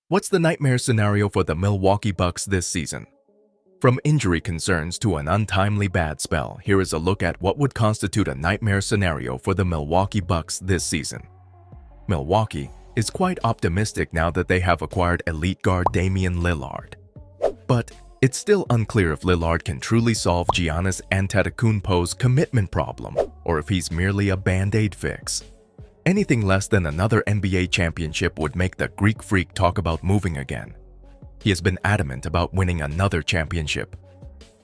What's the nightmare scenario for the Milwaukee Bucks this season? From injury concerns to an untimely bad spell, here is a look at what would constitute a nightmare scenario for the Milwaukee Bucks this season. Milwaukee is quite optimistic now that they have acquired elite guard Damian Lillard. But it's still unclear if Lillard can truly solve Giannis Antetokounmpo's commitment problem, or if he's merely a band-aid fix. Anything less than another NBA championship would make the Greek Freak talk about moving again. He has been adamant about winning another championship.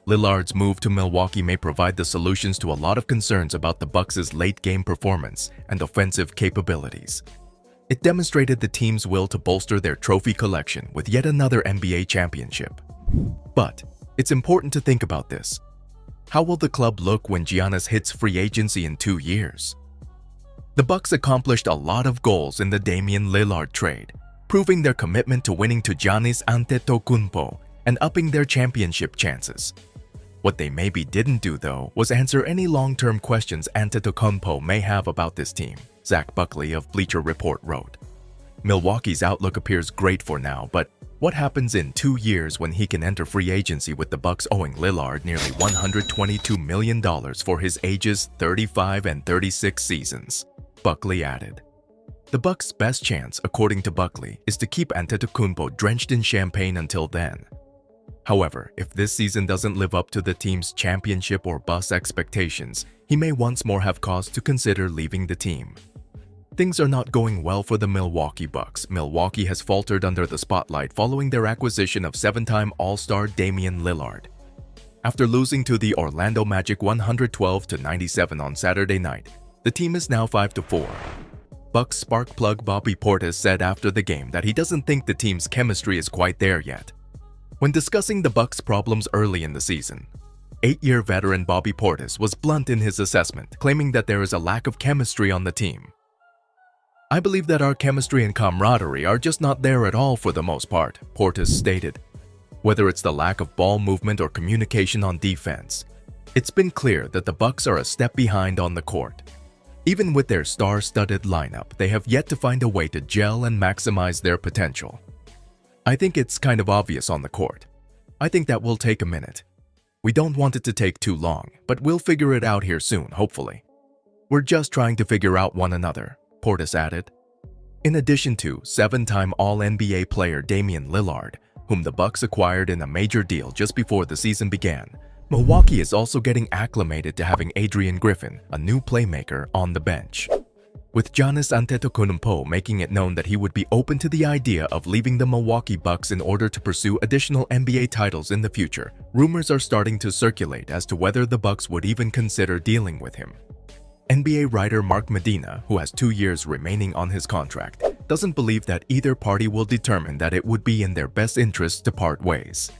Lillard's move to Milwaukee may provide the solutions to a lot of concerns about the Bucks' late-game performance and offensive capabilities. It demonstrated the team's will to bolster their trophy collection with yet another NBA championship. But it's important to think about this. How will the club look when Giannis hits free agency in 2 years? The Bucks accomplished a lot of goals in the Damian Lillard trade, proving their commitment to winning to Giannis Antetokounmpo and upping their championship chances. What they maybe didn't do, though, was answer any long-term questions Antetokounmpo may have about this team, Zach Buckley of Bleacher Report wrote. Milwaukee's outlook appears great for now, but what happens in 2 years when he can enter free agency with the Bucks owing Lillard nearly $122 million for his ages 35 and 36 seasons? Buckley added. The Bucks' best chance, according to Buckley, is to keep Antetokounmpo drenched in champagne until then. However, if this season doesn't live up to the team's championship or bust expectations, he may once more have cause to consider leaving the team. Things are not going well for the Milwaukee Bucks. Milwaukee has faltered under the spotlight following their acquisition of 7-time All-Star Damian Lillard. After losing to the Orlando Magic 112-97 on Saturday night, the team is now 5-4. Bucks spark plug Bobby Portis said after the game that he doesn't think the team's chemistry is quite there yet. When discussing the Bucks' problems early in the season, 8-year veteran Bobby Portis was blunt in his assessment, claiming that there is a lack of chemistry on the team. "I believe that our chemistry and camaraderie are just not there at all for the most part," Portis stated. Whether it's the lack of ball movement or communication on defense, it's been clear that the Bucks are a step behind on the court. Even with their star-studded lineup, they have yet to find a way to gel and maximize their potential. "I think it's kind of obvious on the court. I think that will take a minute. We don't want it to take too long, but we'll figure it out here soon, hopefully. We're just trying to figure out one another," Portis added. In addition to 7-time All-NBA player Damian Lillard, whom the Bucks acquired in a major deal just before the season began, Milwaukee is also getting acclimated to having Adrian Griffin, a new playmaker, on the bench. With Giannis Antetokounmpo making it known that he would be open to the idea of leaving the Milwaukee Bucks in order to pursue additional NBA titles in the future, rumors are starting to circulate as to whether the Bucks would even consider dealing with him. NBA writer Mark Medina, who has 2 years remaining on his contract, doesn't believe that either party will determine that it would be in their best interest to part ways.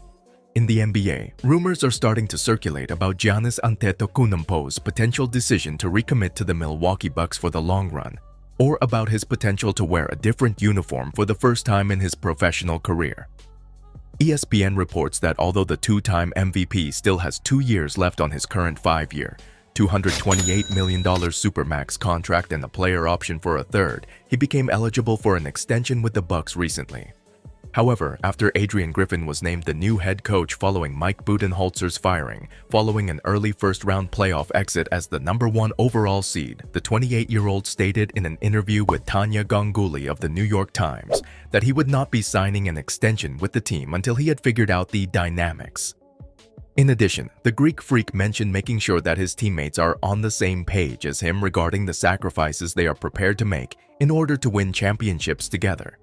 In the NBA, rumors are starting to circulate about Giannis Antetokounmpo's potential decision to recommit to the Milwaukee Bucks for the long run, or about his potential to wear a different uniform for the first time in his professional career. ESPN reports that although the 2-time MVP still has 2 years left on his current 5-year, $228 million Supermax contract and a player option for a third, he became eligible for an extension with the Bucks recently. However, after Adrian Griffin was named the new head coach following Mike Budenholzer's firing, following an early first-round playoff exit as the #1 overall seed, the 28-year-old stated in an interview with Tanya Ganguli of the New York Times that he would not be signing an extension with the team until he had figured out the dynamics. In addition, the Greek Freak mentioned making sure that his teammates are on the same page as him regarding the sacrifices they are prepared to make in order to win championships together.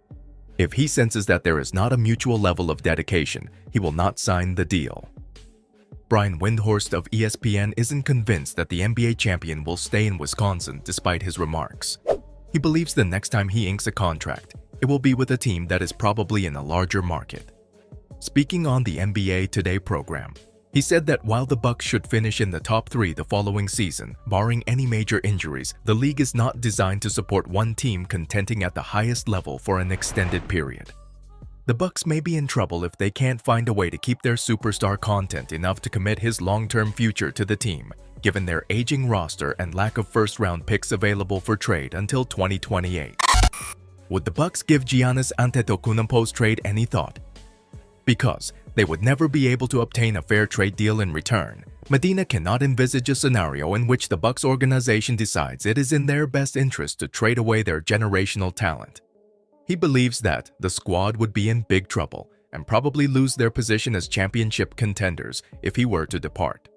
If he senses that there is not a mutual level of dedication, he will not sign the deal. Brian Windhorst of ESPN isn't convinced that the NBA champion will stay in Wisconsin despite his remarks. He believes the next time he inks a contract, it will be with a team that is probably in a larger market. Speaking on the NBA Today program, he said that while the Bucks should finish in the top 3 the following season, barring any major injuries, the league is not designed to support one team contending at the highest level for an extended period. The Bucks may be in trouble if they can't find a way to keep their superstar content enough to commit his long-term future to the team, given their aging roster and lack of first-round picks available for trade until 2028. Would the Bucks give Giannis Antetokounmpo's trade any thought? Because they would never be able to obtain a fair trade deal in return, Medina cannot envisage a scenario in which the Bucks organization decides it is in their best interest to trade away their generational talent. He believes that the squad would be in big trouble and probably lose their position as championship contenders if he were to depart.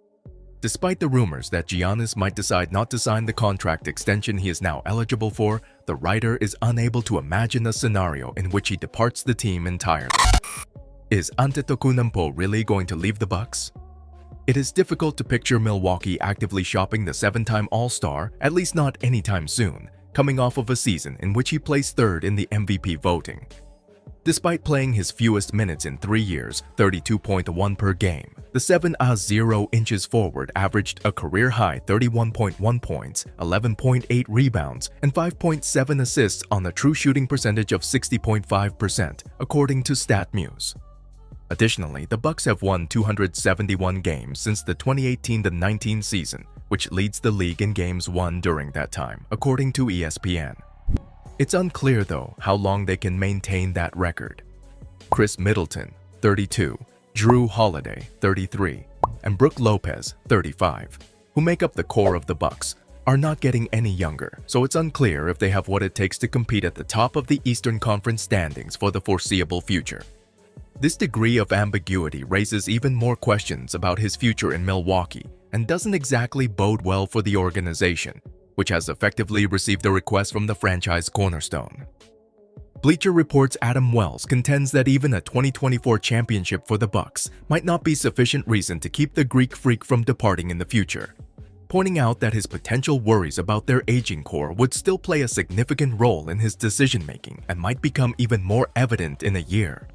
Despite the rumors that Giannis might decide not to sign the contract extension he is now eligible for, the writer is unable to imagine a scenario in which he departs the team entirely. Is Antetokounmpo really going to leave the Bucks? It is difficult to picture Milwaukee actively shopping the seven-time All-Star, at least not anytime soon, coming off of a season in which he placed third in the MVP voting. Despite playing his fewest minutes in 3 years, 32.1 per game, the 7'0" forward averaged a career-high 31.1 points, 11.8 rebounds, and 5.7 assists on a true shooting percentage of 60.5%, according to StatMuse. Additionally, the Bucks have won 271 games since the 2018-19 season, which leads the league in games won during that time, according to ESPN. It's unclear, though, how long they can maintain that record. Chris Middleton, 32, Drew Holiday, 33, and Brook Lopez, 35, who make up the core of the Bucks, are not getting any younger, so it's unclear if they have what it takes to compete at the top of the Eastern Conference standings for the foreseeable future. This degree of ambiguity raises even more questions about his future in Milwaukee and doesn't exactly bode well for the organization, which has effectively received a request from the franchise cornerstone. Bleacher Report's Adam Wells contends that even a 2024 championship for the Bucks might not be sufficient reason to keep the Greek Freak from departing in the future, pointing out that his potential worries about their aging core would still play a significant role in his decision-making and might become even more evident in a year.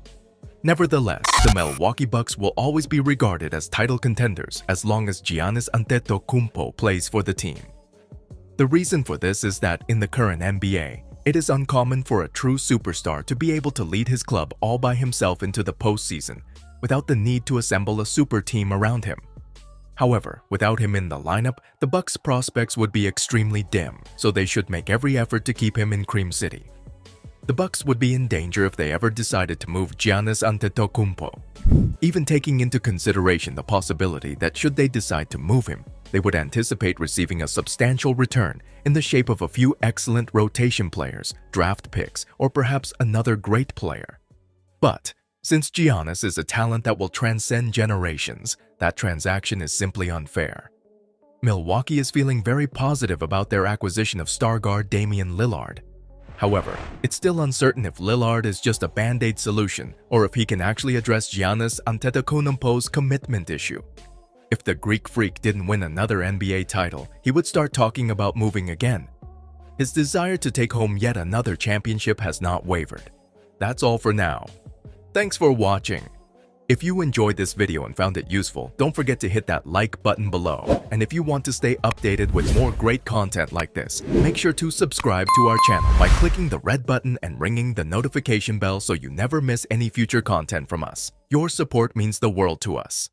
Nevertheless, the Milwaukee Bucks will always be regarded as title contenders as long as Giannis Antetokounmpo plays for the team. The reason for this is that in the current NBA, it is uncommon for a true superstar to be able to lead his club all by himself into the postseason without the need to assemble a super team around him. However, without him in the lineup, the Bucks' prospects would be extremely dim, so they should make every effort to keep him in Cream City. The Bucks would be in danger if they ever decided to move Giannis Antetokounmpo, even taking into consideration the possibility that should they decide to move him, they would anticipate receiving a substantial return in the shape of a few excellent rotation players, draft picks, or perhaps another great player. But since Giannis is a talent that will transcend generations, that transaction is simply unfair. Milwaukee is feeling very positive about their acquisition of star guard Damian Lillard. However, it's still uncertain if Lillard is just a band-aid solution or if he can actually address Giannis Antetokounmpo's commitment issue. If the Greek Freak didn't win another NBA title, he would start talking about moving again. His desire to take home yet another championship has not wavered. That's all for now. Thanks for watching. If you enjoyed this video and found it useful, don't forget to hit that like button below. And if you want to stay updated with more great content like this, make sure to subscribe to our channel by clicking the red button and ringing the notification bell so you never miss any future content from us. Your support means the world to us.